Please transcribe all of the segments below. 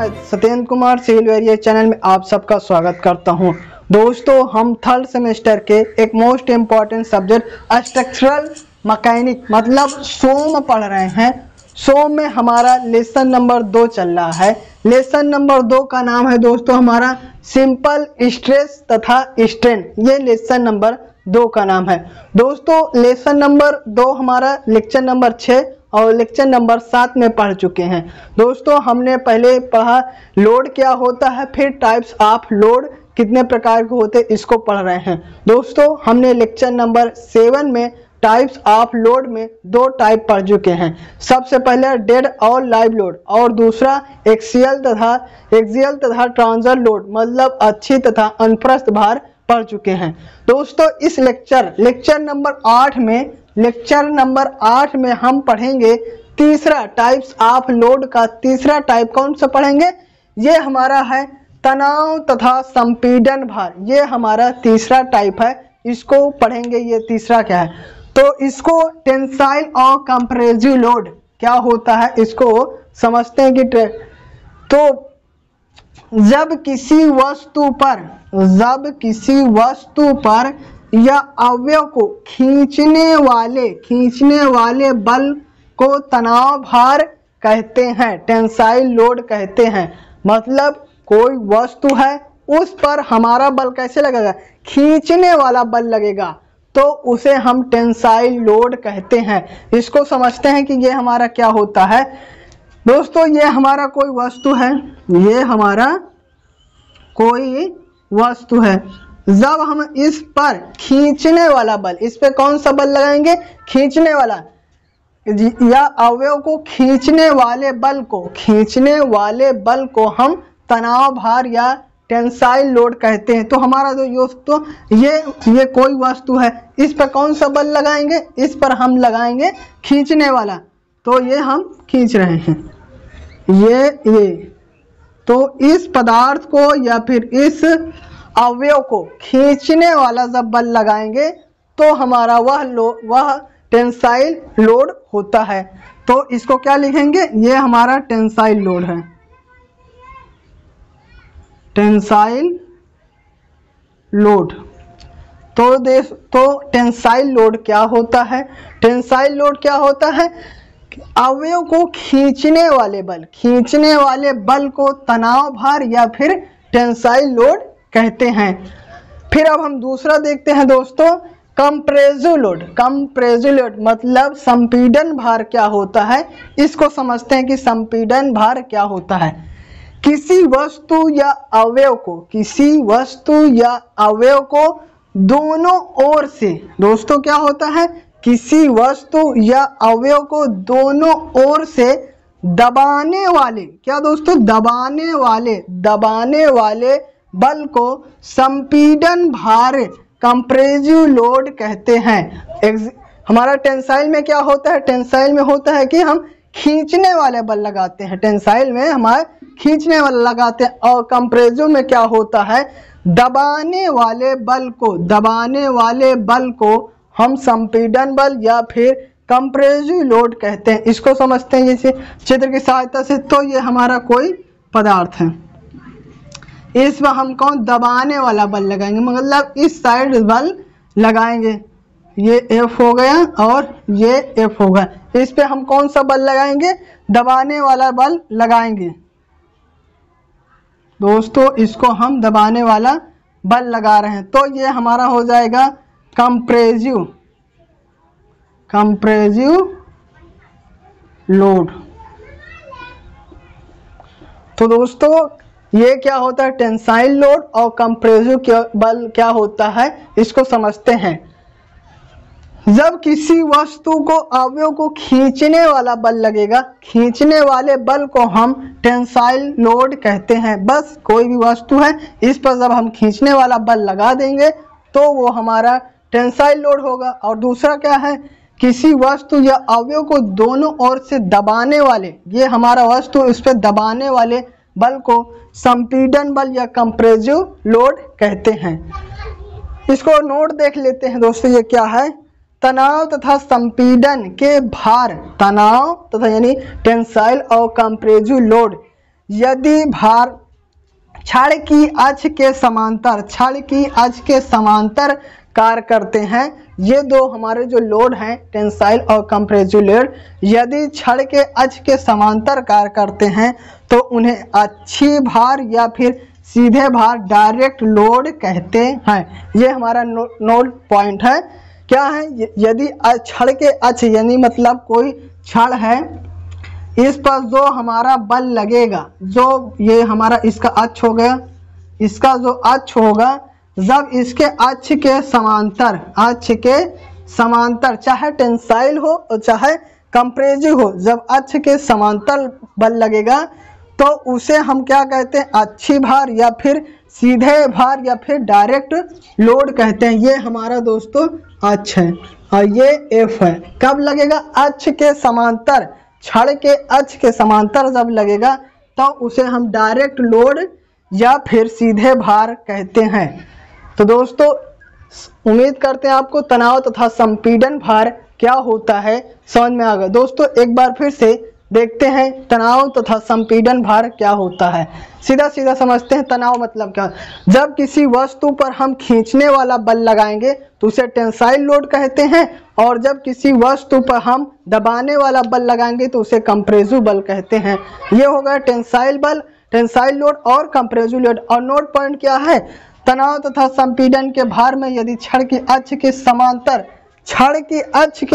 मैं सत्येंद्र कुमार सिविल वेरिएट चैनल में आप सबका स्वागत करता हूं। दोस्तों, हम थर्ड सेमेस्टर के एक most important subject structural mechanic मतलब सोम पढ़ रहे हैं। सोम में हमारा लेसन नंबर 2 चल रहा है। लेसन नंबर 2 का नाम है दोस्तों हमारा सिंपल स्ट्रेस तथा स्ट्रेन। ये लेसन नंबर 2 का नाम है। दोस्तों, लेसन नंबर 2 हमारा लेक्चर नंबर 6 और लेक्चर नंबर 7 में पढ़ चुके हैं। दोस्तों, हमने पहले पढ़ा लोड क्या होता है, फिर टाइप्स ऑफ लोड कितने प्रकार के होते इसको पढ़ रहे हैं। दोस्तों, हमने लेक्चर नंबर 7 में टाइप्स ऑफ लोड में 2 टाइप पढ़ चुके हैं। सबसे पहले डेड और लाइव लोड और दूसरा एक्सियल तथा ट्रांसवर्स लोड मतलब अच्छी तथा अनुप्रस्थ भार पढ़ चुके हैं। दोस्तों, इस लेक्चर नंबर 8 में हम पढ़ेंगे तीसरा टाइप्स ऑफ लोड का तीसरा टाइप कौन सा पढ़ेंगे, ये हमारा है तनाव तथा संपीड़न भार। ये हमारा तीसरा टाइप है, इसको पढ़ेंगे। ये तीसरा क्या है तो इसको टेंसाइल और कंप्रेसिव लोड क्या होता है इसको समझते हैं कि तो जब किसी वस्तु पर या अवयव को खींचने वाले बल को तनाव भार कहते हैं, टेंसाइल लोड कहते हैं। मतलब कोई वस्तु है उस पर हमारा बल कैसे लगेगा, खींचने वाला बल लगेगा, तो उसे हम टेंसाइल लोड कहते हैं। इसको समझते हैं कि ये हमारा क्या होता है। दोस्तों, ये हमारा कोई वस्तु है, जब हम इस पर खींचने वाला बल, इस पे कौन सा बल लगाएंगे, खींचने वाला या अवयव को खींचने वाले बल को हम तनाव भार या टेंसाइल लोड कहते हैं। तो हमारा दोस्तों ये कोई वस्तु है, इस पर कौन सा बल लगाएंगे, इस पर हम लगाएंगे खींचने वाला, तो ये हम खींच रहे हैं ये तो इस पदार्थ को या फिर इस अवयव को खींचने वाला जब बल लगाएंगे तो हमारा वह टेंसाइल लोड होता है। तो इसको क्या लिखेंगे, ये हमारा टेंसाइल लोड है। टेंसाइल लोड तो टेंसाइल लोड क्या होता है, टेंसाइल लोड क्या होता है, अवयव को खींचने वाले बल को तनाव भार या फिर टेंसाइल लोड कहते हैं। फिर अब हम दूसरा देखते हैं दोस्तों, कंप्रेसिव लोड मतलब संपीड़न भार क्या होता है, इसको समझते हैं कि संपीड़न भार क्या होता है। किसी वस्तु या अवयव को दोनों ओर से, दोस्तों क्या होता है, किसी वस्तु या अवयव को दोनों ओर से दबाने वाले बल को संपीड़न भार कंप्रेसिव लोड कहते हैं। हमारा टेंसाइल में क्या होता है, टेंसाइल में होता है कि हम खींचने वाले बल लगाते हैं, टेंसाइल में हमारे खींचने वाले लगाते हैं, और कंप्रेसिव में क्या होता है, दबाने वाले बल को हम संपीड़न बल या फिर कंप्रेसिव लोड कहते हैं। इसको समझते हैं जैसे चित्र की सहायता से। तो ये हमारा कोई पदार्थ है, इस पर हम दबाने वाला बल लगाएंगे, मतलब इस साइड बल लगाएंगे, ये F हो गया और ये F होगा। इस पे हम कौन सा बल लगाएंगे, दबाने वाला बल लगाएंगे। दोस्तों, इसको हम दबाने वाला बल लगा रहे हैं, तो ये हमारा हो जाएगा कंप्रेसिव लोड। तो दोस्तों, ये क्या होता है, टेंसाइल लोड और कंप्रेसिव बल क्या होता है इसको समझते हैं। जब किसी वस्तु को अवयव को खींचने वाला बल लगेगा, खींचने वाले बल को हम टेंसाइल लोड कहते हैं। बस कोई भी वस्तु है, इस पर जब हम खींचने वाला बल लगा देंगे तो वो हमारा टेंसाइल लोड होगा। और दूसरा क्या है, किसी वस्तु या अवयव को दोनों ओर से दबाने वाले, ये हमारा वस्तु, इस पर दबाने वाले बल को संपीड़न बल या कंप्रेसिव लोड कहते हैं। इसको नोट देख लेते हैं दोस्तों, ये क्या है, तनाव तथा संपीड़न के भार, तनाव तथा यानी टेंसाइल और कंप्रेसिव लोड यदि भार छड़ की अक्ष के समांतर कार्य करते हैं, ये दो हमारे जो लोड हैं टेंसाइल और कंप्रेसिव लोड, यदि छड़ के अक्ष के समांतर कार्य करते हैं तो उन्हें अक्षीय भार या फिर सीधे भार डायरेक्ट लोड कहते हैं। ये हमारा नोट पॉइंट है। क्या है? यदि छड़ के अक्ष यानी मतलब कोई छड़ है, इस पर जो हमारा बल लगेगा, जो ये हमारा इसका अक्ष हो गया, इसका जो अक्ष होगा, जब इसके अक्ष के समांतर चाहे टेंसाइल हो और चाहे कंप्रेसिव हो, जब अक्ष के समांतर बल लगेगा तो उसे हम क्या कहते हैं? अक्षीय भार या फिर सीधे भार या फिर डायरेक्ट लोड कहते हैं। ये हमारा दोस्तों अक्ष है और ये एफ है। कब लगेगा? अक्ष के समांतर, छड़ के अक्ष के समांतर जब लगेगा तो उसे हम डायरेक्ट लोड या फिर सीधे भार कहते हैं। तो दोस्तों उम्मीद करते हैं आपको तनाव तथा संपीड़न भार क्या होता है समझ में आ गया। दोस्तों एक बार फिर से देखते हैं तनाव तथा संपीड़न भार क्या होता है। सीधा सीधा समझते हैं तनाव मतलब क्या। जब किसी वस्तु पर हम खींचने वाला बल लगाएंगे तो उसे टेंसाइल लोड कहते हैं, और जब किसी वस्तु पर हम दबाने वाला बल लगाएंगे तो उसे कंप्रेसिव बल कहते हैं। ये हो गया टेंसाइल बल, टेंसाइल लोड और कंप्रेसिव लोड। और नोट पॉइंट क्या है? तनाव तथा संपीड़न के भार में यदि छड़ के अक्ष के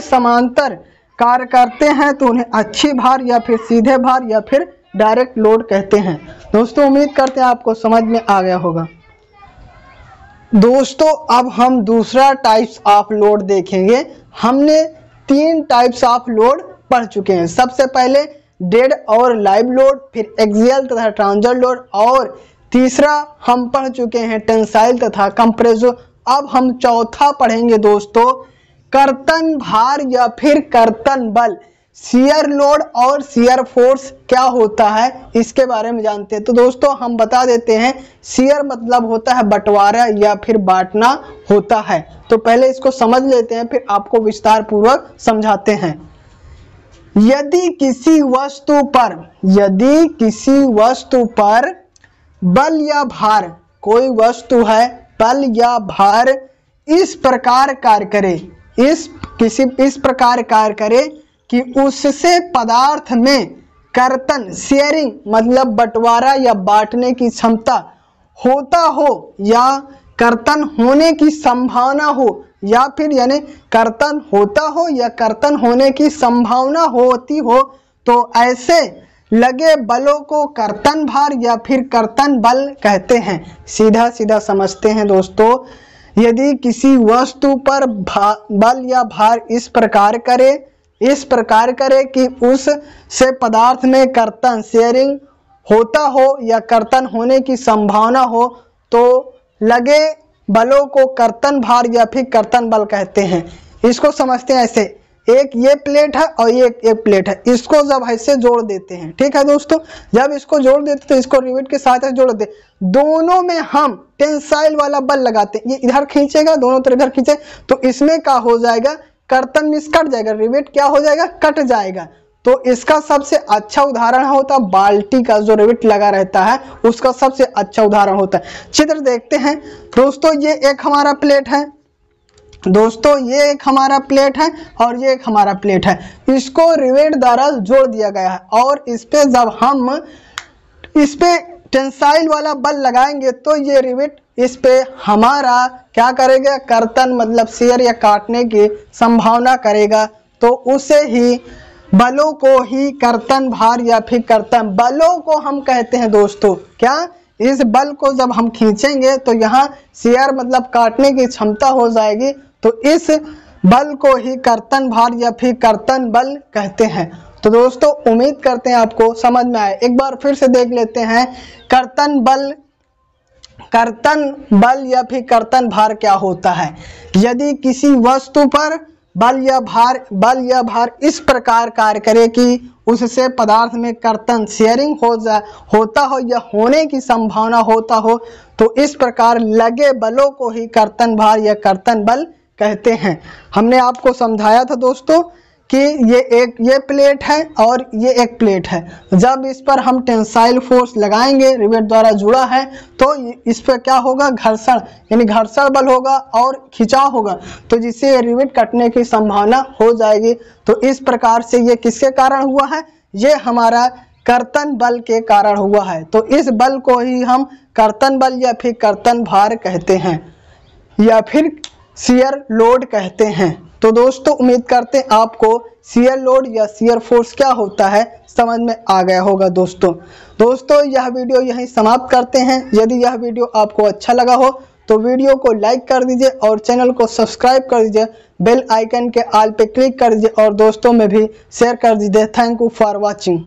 समांतर कार्य करते हैं तो उन्हें अक्षीय भार या फिर सीधे भार या फिर डायरेक्ट लोड कहते हैं। दोस्तों उम्मीद करते हैं आपको समझ में आ गया होगा। दोस्तों अब हम दूसरा टाइप्स ऑफ लोड देखेंगे। हमने 3 टाइप्स ऑफ लोड पढ़ चुके हैं। सबसे पहले डेड और लाइव लोड, फिर एक्सियल तथा ट्रांसवर्स लोड, और तीसरा हम पढ़ चुके हैं टेंसाइल तथा कंप्रेसिव। अब हम चौथा पढ़ेंगे दोस्तों कर्तन भार या फिर कर्तन बल। शियर लोड और शियर फोर्स क्या होता है इसके बारे में जानते हैं। तो दोस्तों हम बता देते हैं, शियर मतलब होता है बंटवारा या फिर बांटना होता है। तो पहले इसको समझ लेते हैं फिर आपको विस्तार पूर्वक समझाते हैं। यदि किसी वस्तु पर बल या भार, कोई वस्तु है बल या भार इस प्रकार कार्य करे कि उससे पदार्थ में कर्तन शेयरिंग मतलब बंटवारा या बांटने की क्षमता होता हो या कर्तन होने की संभावना हो, या फिर यानी कर्तन होता हो या कर्तन होने की संभावना होती हो, तो ऐसे लगे बलों को कर्तन भार या फिर कर्तन बल कहते हैं। सीधा सीधा समझते हैं दोस्तों। यदि किसी वस्तु पर बल या भार इस प्रकार करे कि उस से पदार्थ में कर्तन शेयरिंग होता हो या कर्तन होने की संभावना हो, तो लगे बलों को कर्तन भार या फिर कर्तन बल कहते हैं। इसको समझते हैं ऐसे, एक ये प्लेट है और ये एक प्लेट है, इसको जब ऐसे जोड़ देते हैं, ठीक है दोस्तों, जब इसको जोड़ देते तो इसको रिवेट के साथ जोड़ देते, दोनों में हम टेंसाइल वाला बल लगाते हैं। ये इधर खींचेगा, दोनों तरफ इधर खींचे तो इसमें क्या हो जाएगा, कर्तन मिस कट जाएगा, रिवेट क्या हो जाएगा, कट जाएगा। तो इसका सबसे अच्छा उदाहरण होता है बाल्टी का जो रिवेट लगा रहता है, उसका सबसे अच्छा उदाहरण होता है। चित्र देखते हैं दोस्तों, ये एक हमारा प्लेट है दोस्तों, ये एक हमारा प्लेट है और ये एक हमारा प्लेट है। इसको रिवेट द्वारा जोड़ दिया गया है और इस पे जब हम इस पे टेंसाइल वाला बल लगाएंगे तो ये रिवेट इस पे हमारा क्या करेगा, कर्तन मतलब शेयर या काटने की संभावना करेगा। तो उसे ही बलों को ही कर्तन भार या फिर कर्तन बलों को हम कहते हैं दोस्तों। क्या इस बल को जब हम खींचेंगे तो यहाँ शेयर मतलब काटने की क्षमता हो जाएगी, तो इस बल को ही कर्तन भार या फिर कर्तन बल कहते हैं। तो दोस्तों उम्मीद करते हैं आपको समझ में आए। एक बार फिर से देख लेते हैं कर्तन बल या फिर कर्तन भार क्या होता है। यदि किसी वस्तु पर बल या भार इस प्रकार कार्य करे कि उससे पदार्थ में कर्तन शेयरिंग होता हो या होने की संभावना होता हो, तो इस प्रकार लगे बलों को ही कर्तन भार या कर्तन बल कहते हैं। हमने आपको समझाया था दोस्तों कि ये प्लेट है और ये एक प्लेट है। जब इस पर हम टेंसाइल फोर्स लगाएंगे, रिवेट द्वारा जुड़ा है, तो इस पर क्या होगा, घर्षण यानी घर्षण बल होगा और खिंचाव होगा, तो जिससे रिवेट कटने की संभावना हो जाएगी। तो इस प्रकार से ये किसके कारण हुआ है, ये हमारा कर्तन बल के कारण हुआ है। तो इस बल को ही हम कर्तन बल या फिर कर्तन भार कहते हैं या फिर शियर लोड कहते हैं। तो दोस्तों उम्मीद करते हैं आपको शियर लोड या शियर फोर्स क्या होता है समझ में आ गया होगा। दोस्तों यह वीडियो यहीं समाप्त करते हैं। यदि यह वीडियो आपको अच्छा लगा हो तो वीडियो को लाइक कर दीजिए और चैनल को सब्सक्राइब कर दीजिए, बेल आइकन के ऑल पे क्लिक कर दीजिए और दोस्तों में भी शेयर कर दीजिए। Thank you for watching.